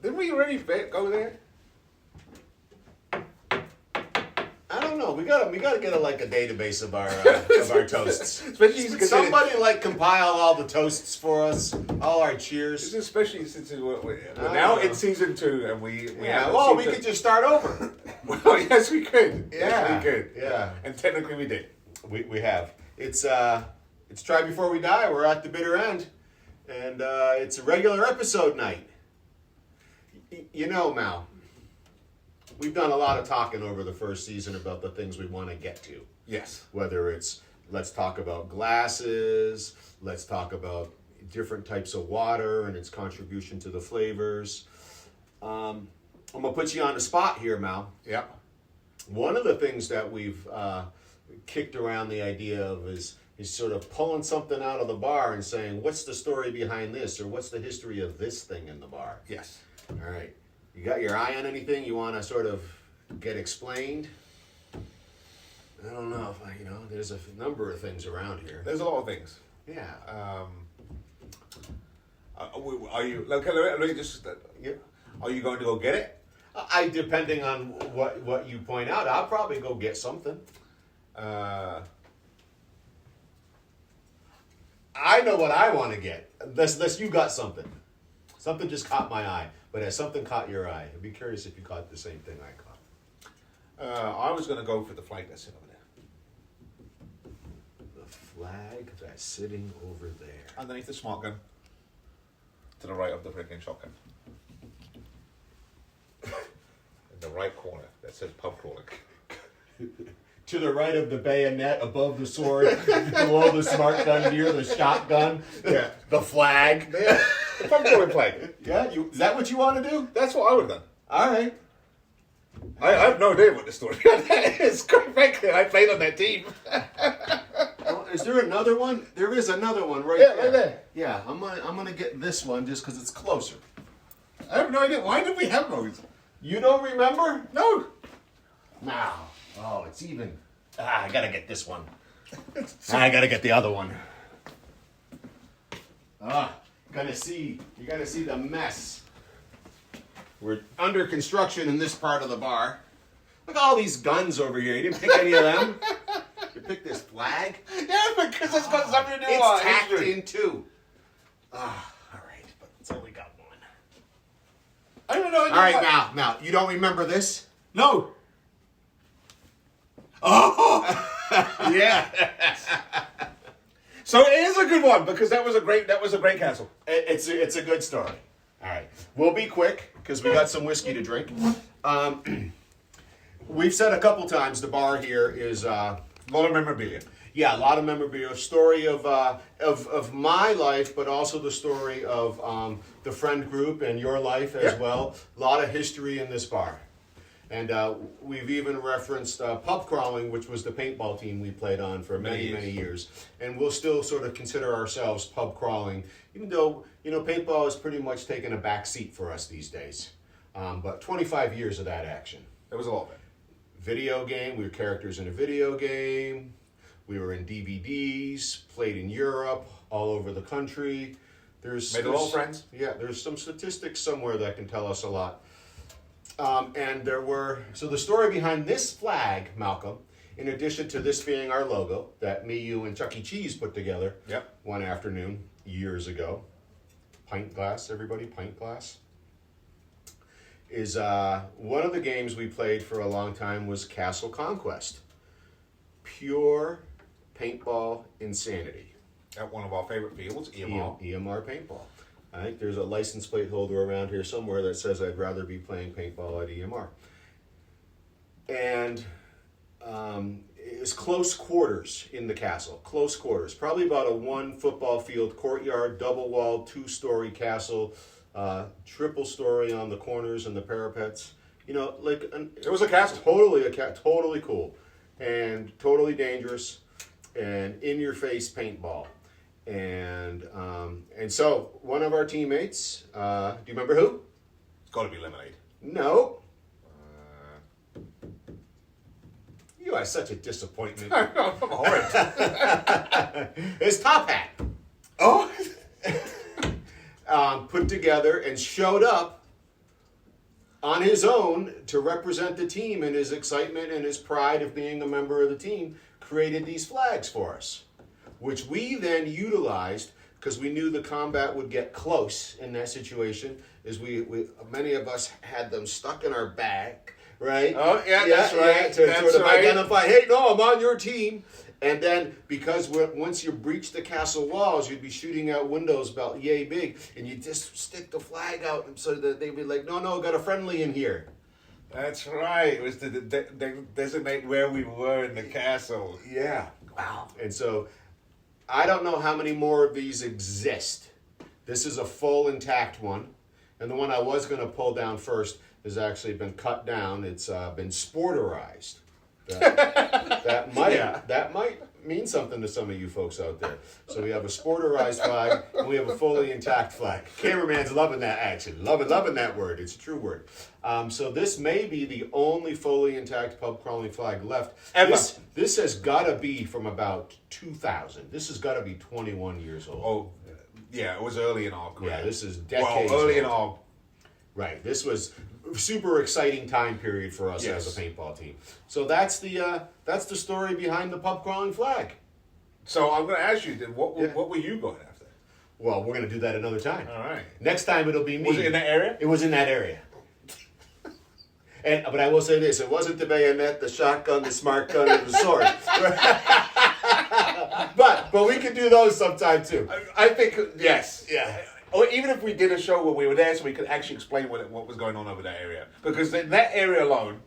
Didn't we already go there? I don't know. We gotta get a database of our toasts. Especially somebody compile all the toasts for us, all our cheers. Especially since we're now in season 2, and we could just start over. Well, yes, we could. Yeah, yes, we could. Yeah, and technically we did. We have. It's Try Before We Die. We're at the bitter end, and it's a regular episode night. You know, Mal. We've done a lot of talking over the first season about the things we want to get to. Yes. Whether it's, let's talk about glasses, let's talk about different types of water and its contribution to the flavors. I'm going to put you on the spot here, Mal. Yep. One of the things that we've kicked around the idea of is sort of pulling something out of the bar and saying, what's the story behind this, or what's the history of this thing in the bar? Yes. All right. You got your eye on anything you want to sort of get explained? I don't know. There's a number of things around here. There's a lot of things. Yeah. Are you? Let me just. Are you going to go get it? Depending on what you point out, I'll probably go get something. I know what I want to get. Unless you got something. Something just caught my eye. But has something caught your eye? I'd be curious if you caught the same thing I caught. I was going to go for the flag that's sitting over there. The flag that's sitting over there. Underneath the smart gun. To the right of the freaking shotgun. In the right corner. That says pub crawling. To the right of the bayonet, above the sword, below the smart gun, near the shotgun. Yeah. The flag. Yeah. The pub crawling flag. Yeah, is that what you want to do? That's what I would have done. All right. I have no idea what the story is. Quite frankly, I played on that team. Is there another one? There is another one right there. right there. Yeah, I'm gonna get this one just because it's closer. I have no idea. Why did we have those? You don't remember? No. Now. Oh, it's even. I gotta get this one. I gotta get the other one. You gotta see the mess. We're under construction in this part of the bar. Look at all these guns over here. You didn't pick any of them? You picked this flag? Yeah, because it's got something to do with It's tacked history. in too. All right, but it's only got one. I don't know. All right, now, you don't remember this? No. Oh, yeah. So it is a good one because that was a great castle. It's a good story. All right, we'll be quick because we got some whiskey to drink. We've said a couple times the bar here is A lot of memorabilia. yeah, a lot of memorabilia. Story of my life, but also the story of the friend group and your life as well. A lot of history in this bar. And we've even referenced pub crawling, which was the paintball team we played on for many years. And we'll still sort of consider ourselves pub crawling, even though, paintball has pretty much taken a back seat for us these days. But 25 years of that action. There was a lot of it. Video game, we were characters in a video game. We were in DVDs, played in Europe, all over the country. Made a lot of friends. Yeah, there's some statistics somewhere that can tell us a lot. So the story behind this flag, Malcolm, in addition to this being our logo that me, you, and Chuck E. Cheese put together one afternoon years ago, pint glass, everybody, pint glass, is one of the games we played for a long time was Castle Conquest. Pure paintball insanity. At one of our favorite fields, EMR. EMR paintball. I think there's a license plate holder around here somewhere that says I'd rather be playing paintball at EMR. And it was close quarters in the castle. Close quarters. Probably about a 1 football field courtyard, double-walled, 2-story castle, triple story on the corners and the parapets. It was a castle. Totally cool. And totally dangerous. And in-your-face paintball. And so one of our teammates, do you remember who? It's got to be Lemonade. No. You are such a disappointment. I'm horrid. It's Top Hat. Oh. Put together and showed up on his own, to represent the team and his excitement and his pride of being a member of the team, created these flags for us, which we then utilized because we knew the combat would get close in that situation. Is we many of us had them stuck in our back, right? Oh yeah, that's right. To That's sort of right. identify, hey, no, I'm on your team. And then, because once you breach the castle walls, you'd be shooting out windows about yay big, and you just stick the flag out so that they'd be like, no, got a friendly in here. That's right. It was to designate where we were in the castle. Yeah. Wow. And so, I don't know how many more of these exist. This is a full intact one. And the one I was going to pull down first has actually been cut down. It's been sporterized. That might mean something to some of you folks out there. So we have a sporterized flag and we have a fully intact flag. Cameraman's loving that action, loving that word. It's a true word. So this may be the only fully intact pub crawling flag left. Ever. This has got to be from about 2000. This has got to be 21 years old. Oh, yeah, it was early in our career. Yeah, this is decades early in old. our... Right, this was a super exciting time period for us as a paintball team. So that's the story behind the pub crawling flag. So I'm going to ask you, then, what were you going after? Well, we're going to do that another time. All right. Next time it'll be me. Was it in that area? It was in that area. But I will say this: it wasn't the bayonet, the shotgun, the smart gun, or the sword. but we can do those sometime too. I think yes. Yeah. Or even if we did a show where we were there, so we could actually explain what was going on over that area, because in that area alone,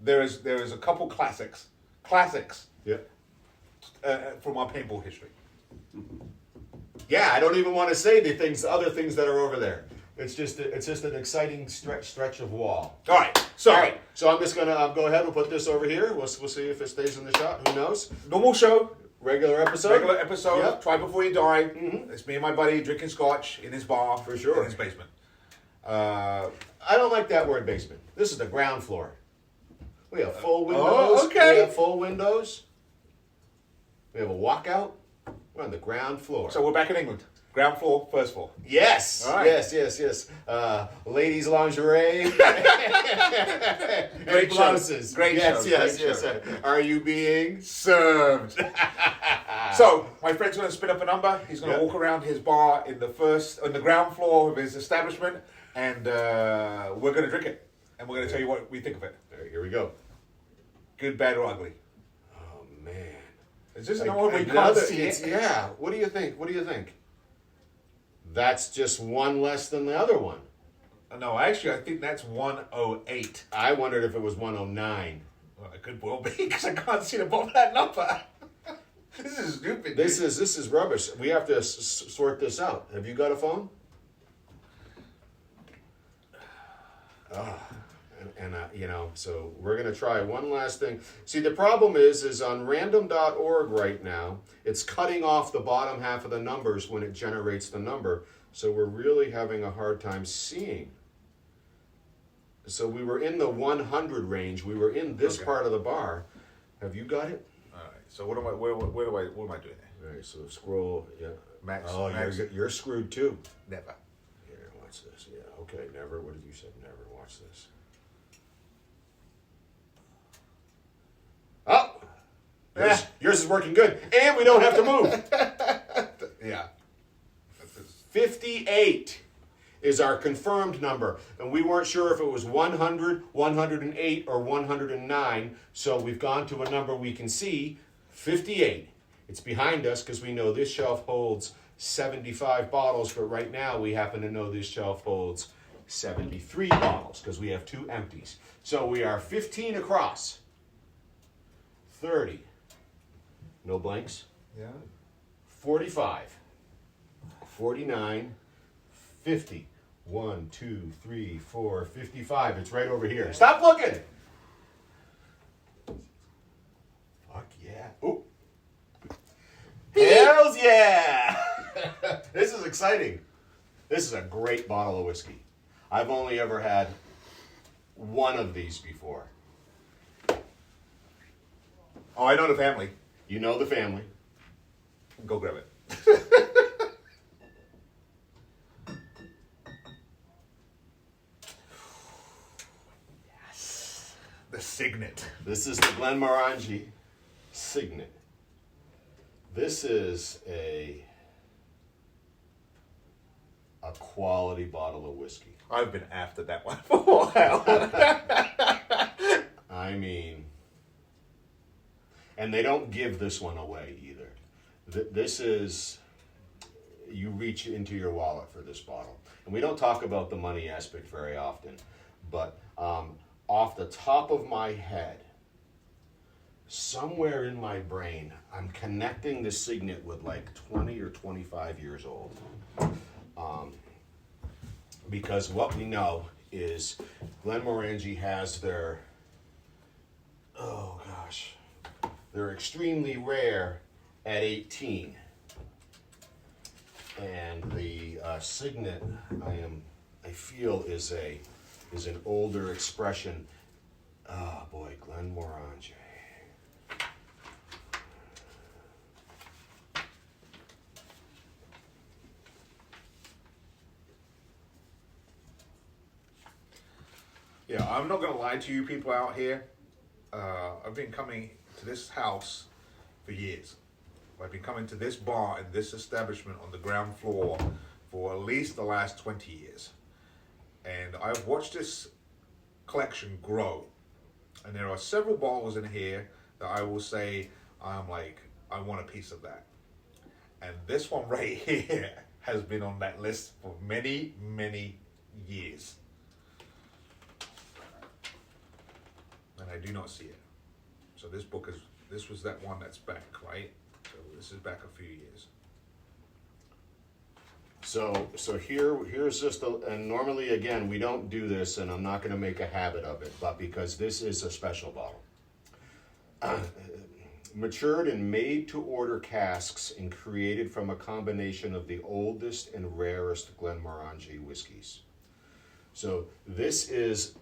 there is a couple classics Yeah. From our paintball history. Yeah, I don't even want to say the other things that are over there. It's just an exciting stretch of wall. All right. So I'm just gonna go ahead and put this over here. We'll see if it stays in the shot. Who knows? normal show. Regular episode. Yep. Try before you die. Mm-hmm. It's me and my buddy drinking scotch in his bar. For sure. In his basement. I don't like that word basement. This is the ground floor. We have full windows. Oh, okay. We have full windows. We have a walkout. We're on the ground floor. So we're back in England. Ground floor, first floor. Yes. All right. Yes. Ladies' lingerie. Great blouses. show. Great show. Yes. Are you being served? So my friend's going to spin up a number. He's going to walk around his bar on the ground floor of his establishment, and we're going to drink it, and we're going to tell you what we think of it. All right, here we go. Good, bad, or ugly. Oh man. Is this another one we can't see it? Yeah. What do you think? That's just one less than the other one. No, actually, I think that's 108. I wondered if it was 109. Well, it could well be, because I can't see the bottom of that number. This is stupid. This is rubbish. We have to sort this out. Have you got a phone? So we're going to try one last thing. See, the problem is on random.org right now, it's cutting off the bottom half of the numbers when it generates the number. So we're really having a hard time seeing. So we were in the 100 range. We were in this part of the bar. Have you got it? All right. So what am I doing there? All right, so scroll. Yeah. Max. Oh, Max. you're screwed too. Never. Here, watch this. Yeah, okay, never. What did you say? Never. Watch this. Oh! Yours is working good. And we don't have to move. Yeah. 58 is our confirmed number. And we weren't sure if it was 100, 108, or 109. So we've gone to a number we can see, 58. It's behind us because we know this shelf holds 75 bottles, but right now we happen to know this shelf holds 73 bottles because we have 2 empties. So we are 15 across. 30. No blanks. Yeah. 45. 49. 50. 1, 2, 3, 4, 55. It's right over here. Stop looking! Fuck yeah. Ooh. Hells yeah! This is exciting. This is a great bottle of whiskey. I've only ever had one of these before. Oh, I know the family. You know the family. Go grab it. The Signet. This is the Glenmorangie Signet. This is a quality bottle of whiskey. I've been after that one for a while. I mean, and they don't give this one away either. This is, you reach into your wallet for this bottle. And we don't talk about the money aspect very often, but off the top of my head, somewhere in my brain, I'm connecting the Signet with like 20 or 25 years old. Because what we know is Glenmorangie has their, they're extremely rare at 18. And the Signet, I feel is an older expression. Oh boy, Glenmorangie. Yeah, I'm not gonna lie to you people out here. I've been coming to this house for years. I've been coming to this bar and this establishment on the ground floor for at least the last 20 years. And I've watched this collection grow. And there are several bottles in here that I will say, I'm like, I want a piece of that. And this one right here has been on that list for many, many years. And I do not see it. So this was that one that's back, right? So this is back a few years. So here's just and normally again we don't do this, and I'm not going to make a habit of it, but because this is a special bottle. Matured in made-to-order casks and created from a combination of the oldest and rarest Glenmorangie whiskeys. So this is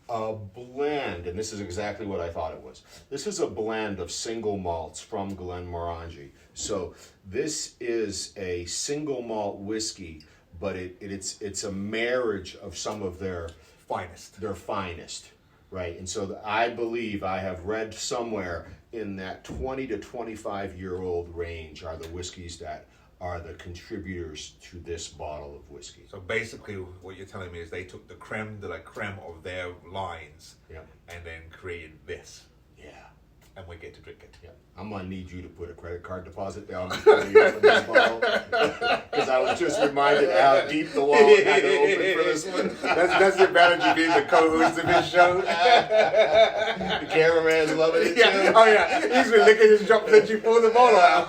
a blend, and this is exactly what I thought it was. This is a blend of single malts from Glenmorangie. So this is a single malt whiskey, but it's a marriage of some of their finest, right? And so I believe I have read somewhere in that 20 to 25 year old range are the whiskeys that are the contributors to this bottle of whiskey. So basically what you're telling me is they took the creme de la creme of their lines and then created this. Yeah. And we get to drink it. Yeah. I'm going to need you to put a credit card deposit down before you open this bottle. Because I was just reminded how deep the wallet had to open for this one. That's the advantage of being the co-host of this show. The cameraman's loving it too. Yeah. Oh yeah, he's been licking his chops since you pulled the bottle out.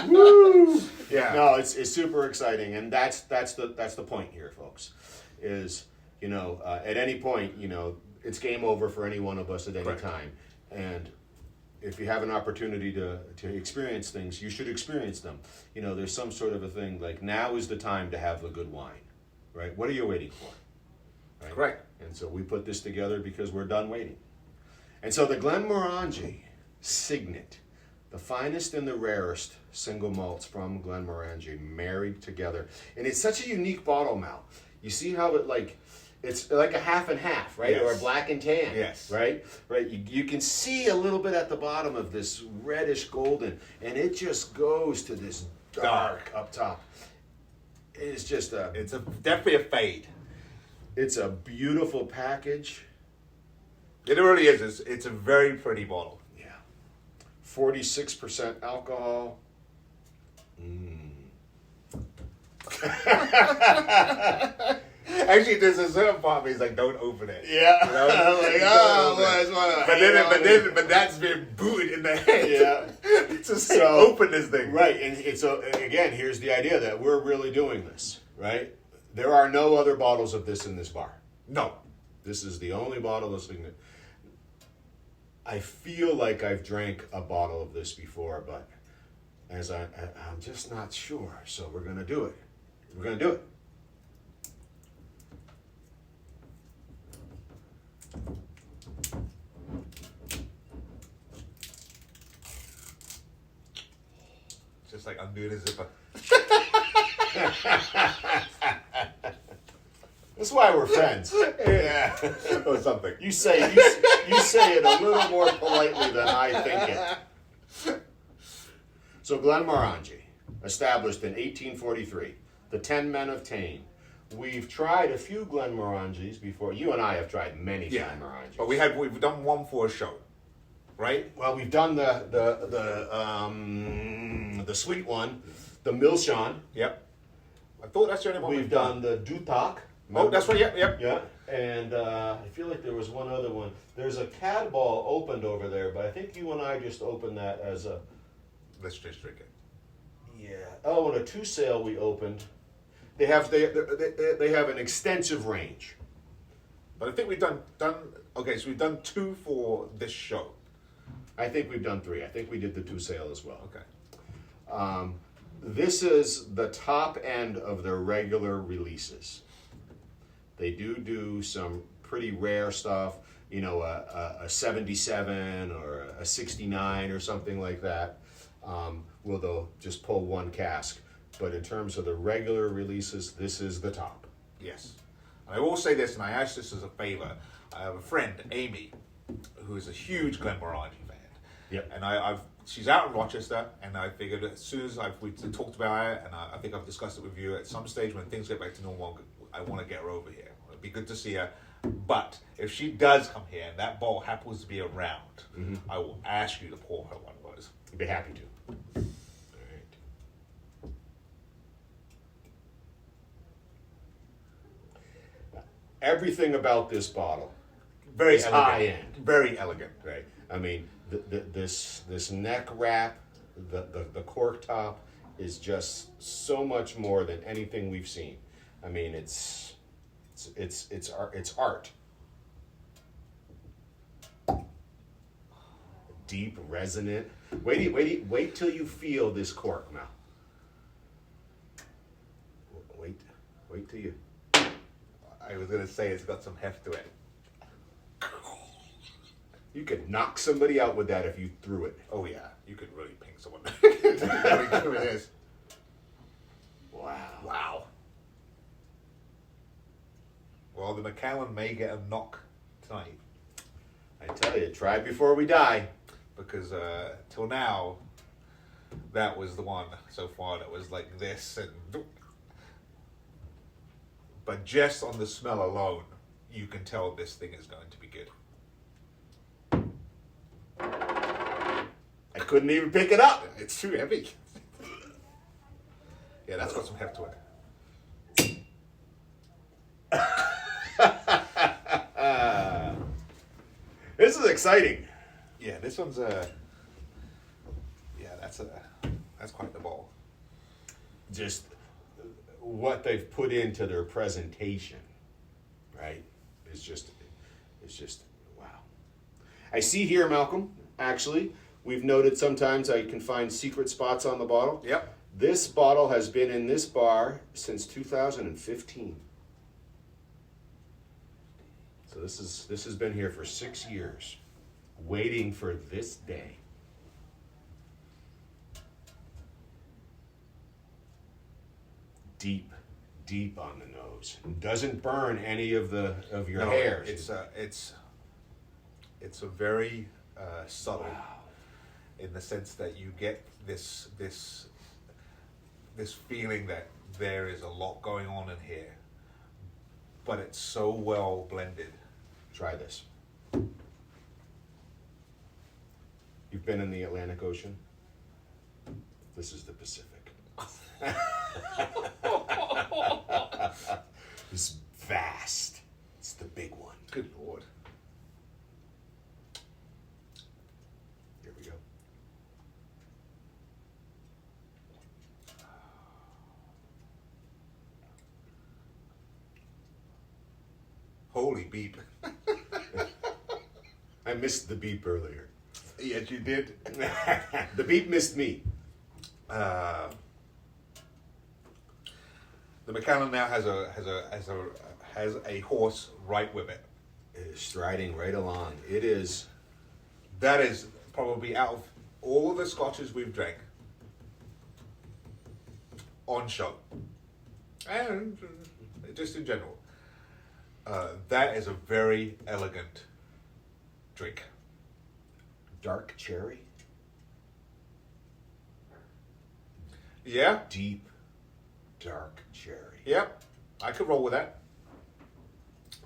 Woo! Yeah. No, it's super exciting, and that's the point here, folks. Is at any point it's game over for any one of us at any time, and if you have an opportunity to experience things, you should experience them. There's some sort of a thing like now is the time to have the good wine, right? What are you waiting for? Right? Correct. And so we put this together because we're done waiting. And so the Glenmorangie Signet, the finest and the rarest single malts from Glenmorangie married together. And it's such a unique bottle, Mal. You see how it's like a half and half, right? Yes. Or a black and tan. Yes. Right? Right. You can see a little bit at the bottom of this reddish golden, and it just goes to this dark up top. It's just definitely a fade. It's a beautiful package. It really is. It's a very pretty bottle. 46% alcohol. Actually, there's a certain part of me is like, don't open it. Yeah. But that's been booted in the head. Yeah. So open this thing. Right, and so again, here's the idea that we're really doing this, right? There are no other bottles of this in this bar. No. This is the only bottle of Signet. I feel like I've drank a bottle of this before, but I'm just not sure. So we're gonna do it. We're gonna do it. Just like undoing a zipper. That's why we're friends. Yeah, or something. You say it a little more politely than I think it. So Glenmorangie, established in 1843, the 10 Men of Tame. We've tried a few Glenmorangies before. You and I have tried many Glenmorangies. But we've done one for a show, right? Well, we've done the sweet one, the Milchon. Yep. I thought that's the only one We've done the Dutak. Oh, that's right. Yep. Yeah, and I feel like there was one other one. There's a cad ball opened over there, but I think you and I just opened that as a... Let's just drink it. Yeah. Oh, and a 2-sale we opened. They have an extensive range. But I think we've done. Okay, so we've done 2 for this show. I think we've done 3. I think we did the 2-sale as well. Okay. This is the top end of their regular releases. They do some pretty rare stuff, you know, a 77 or a 69 or something like that. Where they'll just pull one cask. But in terms of the regular releases, this is the top. Yes. And I will say this, and I ask this as a favor. I have a friend, Amy, who is a huge Glenmorangie fan. Yep. And she's out in Rochester, and I figured as soon as we talked about it, and I think I've discussed it with you, at some stage when things get back to normal, I want to get her over here. It'd be good to see her. But if she does come here and that bottle happens to be around, I will ask you to pour her one of those. I'd be happy to. Everything about this bottle Very is elegant. high end. Very elegant. Right. I mean, this neck wrap, the cork top is just so much more than anything we've seen. I mean, it's art. Deep, resonant. Wait till you feel this cork now. Wait till you. I was going to say it's got some heft to it. You could knock somebody out with that if you threw it. Oh yeah, you could really ping someone. It is. Wow. Well, the Macallan may get a knock tonight. I tell you, try before we die. Because till now, that was the one so far that was like this. But just on the smell alone, you can tell this thing is going to be good. I couldn't even pick it up. It's too heavy. Yeah, that's got some heft to it. This is exciting. Yeah, this one's that's quite the ball. Just what they've put into their presentation, right? It's just wow. I see here, Malcolm, actually, we've noted sometimes I can find secret spots on the bottle. Yep. This bottle has been in this bar since 2015. So this has been here for 6 years, waiting for this day. Deep on the nose. Doesn't burn any of your hairs. It's a very subtle, in the sense that you get this feeling that there is a lot going on in here, but it's so well blended. Try this. You've been in the Atlantic Ocean? This is the Pacific. It's vast. It's the big one. Good Lord. Here we go. Holy beep. I missed the beep earlier. Yes, you did. The beep missed me. The Macallan now has a horse right with it. It's striding right along. It is. That is probably, out of all the scotches we've drank on show, and just in general, That is a very elegant drink. Dark cherry. Yeah. Deep, dark cherry. Yep. I could roll with that.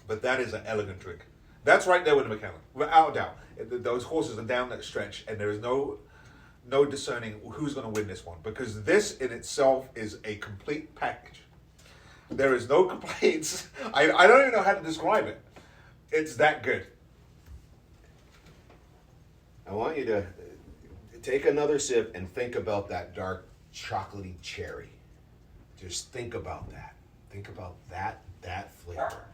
But that is an elegant drink. That's right there with the Macallan, without a doubt. Those horses are down that stretch, and there is no discerning who's going to win this one, because this in itself is a complete package. There is no complaints. I don't even know how to describe it. It's that good. I want you to take another sip and think about that dark chocolatey cherry. Just think about that. Think about that flavor.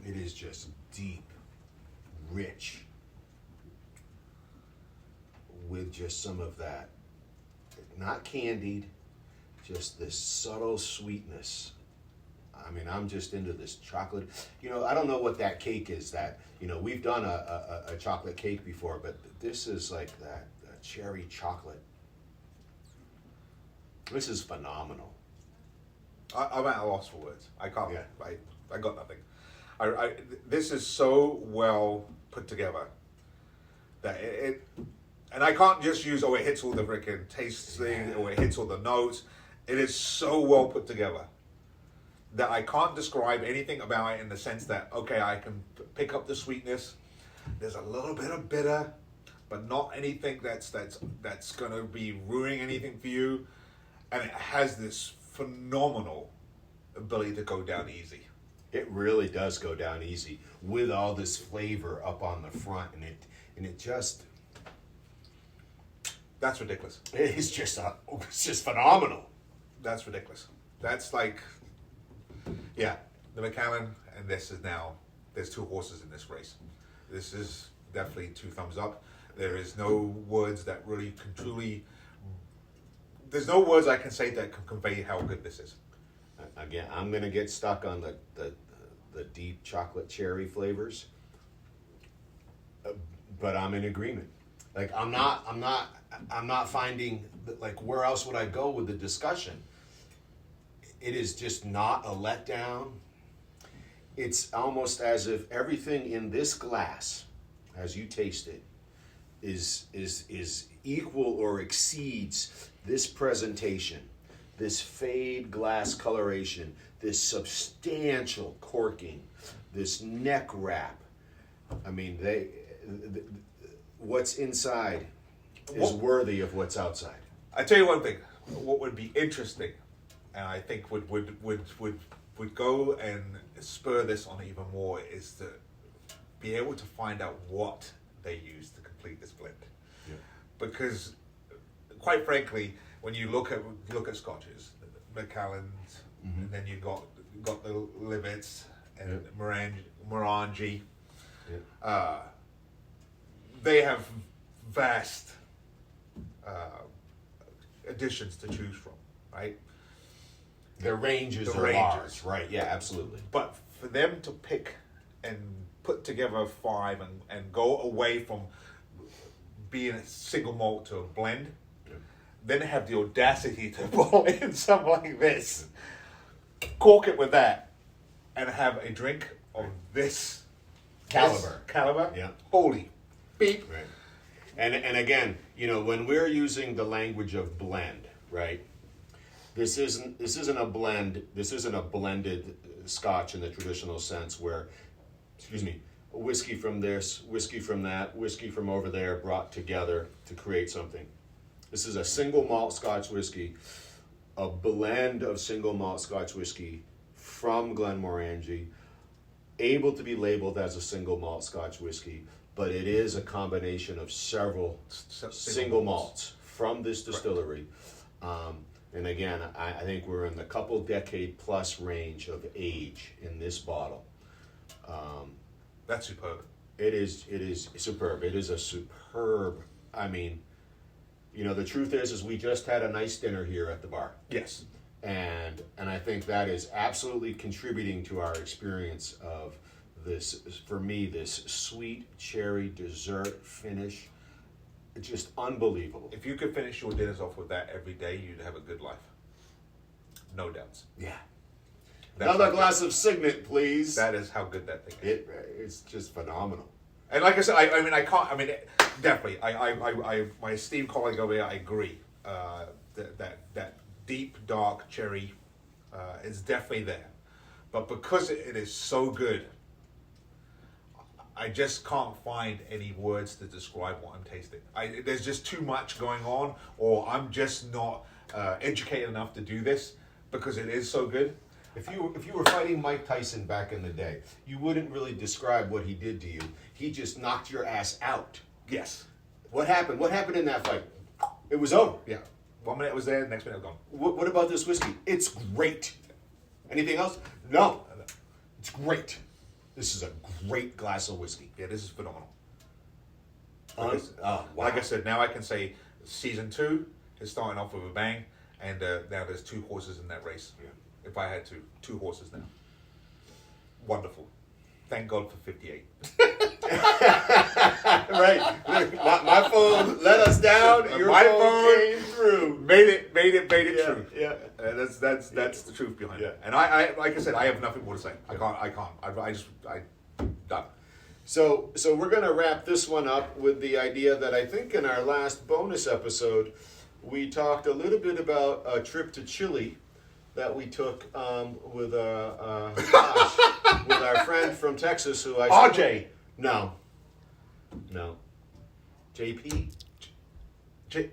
It is just deep, rich, with just some of that, not candied, just this subtle sweetness. I mean, I'm just into this chocolate. You know, I don't know what that cake is that, you know, we've done a chocolate cake before, but this is like that cherry chocolate. This is phenomenal. I'm at a loss for words. I can't. Yeah. I got nothing. This is so well put together that it and I can't just use, it hits all the freaking tasting, or it hits all the notes. It is so well put together that I can't describe anything about it in the sense that, okay, I can pick up the sweetness. There's a little bit of bitter, but not anything that's going to be ruining anything for you. And it has this phenomenal ability to go down easy. It really does go down easy with all this flavor up on the front, and it just, that's ridiculous. it's just phenomenal. That's ridiculous. That's like, yeah, the Macallan, and this is now, there's two horses in this race. This is definitely 2 thumbs up. There is no words that really can truly, there's no words I can say that can convey how good this is. Again, I'm gonna get stuck on the deep chocolate cherry flavors, but I'm in agreement. Like I'm not finding like where else would I go with the discussion. It is just not a letdown. It's almost as if everything in this glass, as you taste it, is equal or exceeds this presentation, this fade glass coloration, this substantial corking, this neck wrap. I mean, what's inside is worthy of what's outside. I tell you one thing. What would be interesting, and I think would go and spur this on even more, is to be able to find out what they use to complete this blend. Yeah. Because, quite frankly, when you look at Scotches, Macallans, and then you got the Livets and Glenmorangie. Yeah. They have vast additions to choose from, right? Their ranges are large, right? Yeah, absolutely. But for them to pick and put together 5 and go away from being a single malt to a blend, then have the audacity to pull in something like this, cork it with that, and have a drink of this caliber. Yeah. Holy beep. Right. And again, you know, when we're using the language of blend, right? This isn't a blend. This isn't a blended Scotch in the traditional sense where, a whiskey from this, whiskey from that, whiskey from over there brought together to create something. This is a single malt Scotch whiskey, a blend of single malt Scotch whiskey from Glenmorangie, able to be labeled as a single malt Scotch whiskey, but it is a combination of several single malts from this distillery. And again, I think we're in the couple decade plus range of age in this bottle. That's superb. It is superb. It is a superb, I mean, you know, the truth is we just had a nice dinner here at the bar. Yes. And I think that is absolutely contributing to our experience of this, for me, this sweet cherry dessert finish. It's just unbelievable. If you could finish your dinners off with that every day, you'd have a good life. no doubts. Yeah. That's Another how glass of Signet, please. That is how good that thing is. It's just phenomenal. And like I said, I mean, I can't. I mean, definitely. My esteemed colleague over here, I agree. That deep dark cherry is definitely there, but because it is so good, I just can't find any words to describe what I'm tasting. There's just too much going on, or I'm just not educated enough to do this because it is so good. If you were fighting Mike Tyson back in the day, you wouldn't really describe what he did to you. He just knocked your ass out. Yes. What happened? What happened in that fight? It was over. Yeah. 1 minute it was there, the next minute it was gone. What about this whiskey? It's great. Anything else? No. It's great. This is a great glass of whiskey. Yeah, this is phenomenal. Wow. Like I said, now I can say season 2 is starting off with a bang, and now there's 2 horses in that race. Yeah. If I had to, 2 horses now. Wonderful. Thank God for 58. Right. My phone let us down. Your My phone came through. Made it true. Yeah. That's the truth behind Yeah. it. And I like I said, I have nothing more to say. I can't. I done. So we're going to wrap this one up with the idea that I think in our last bonus episode, we talked a little bit about a trip to Chile that we took with Josh, with our friend from Texas who I... RJ. No. JP? No.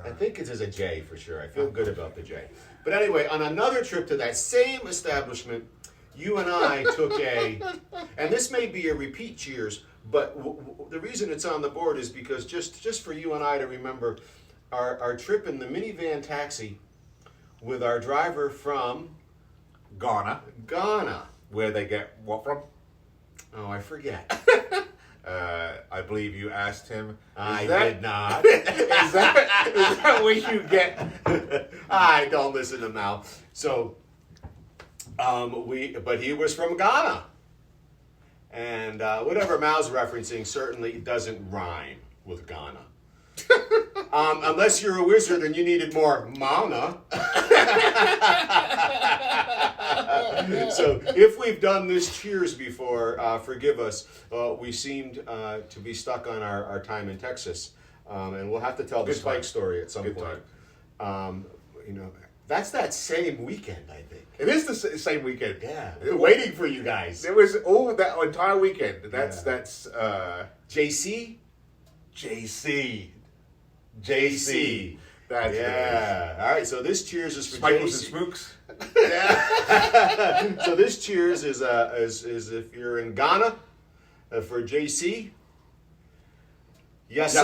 I think it is a J for sure. I feel good about the J. But anyway, on another trip to that same establishment, you and I took and this may be a repeat cheers, but the reason it's on the board is because just for you and I to remember our trip in the minivan taxi with our driver from Ghana, where they get what from? Oh, I forget. I believe you asked him. I did not. Is that where you get? I don't listen to Mal. So, but he was from Ghana, and whatever Mal's referencing certainly doesn't rhyme with Ghana. Unless you're a wizard and you needed more mana. So if we've done this cheers before, forgive us. We seemed to be stuck on our time in Texas, and we'll have to tell the Spike story at some point. That's that same weekend, I think. It is the same weekend. Yeah, we're waiting for you guys. It was all that entire weekend. That's JC. That's All right, so this cheers is for Smichaels JC. and Smooks. So this cheers is if you're in Ghana for JC. Yes,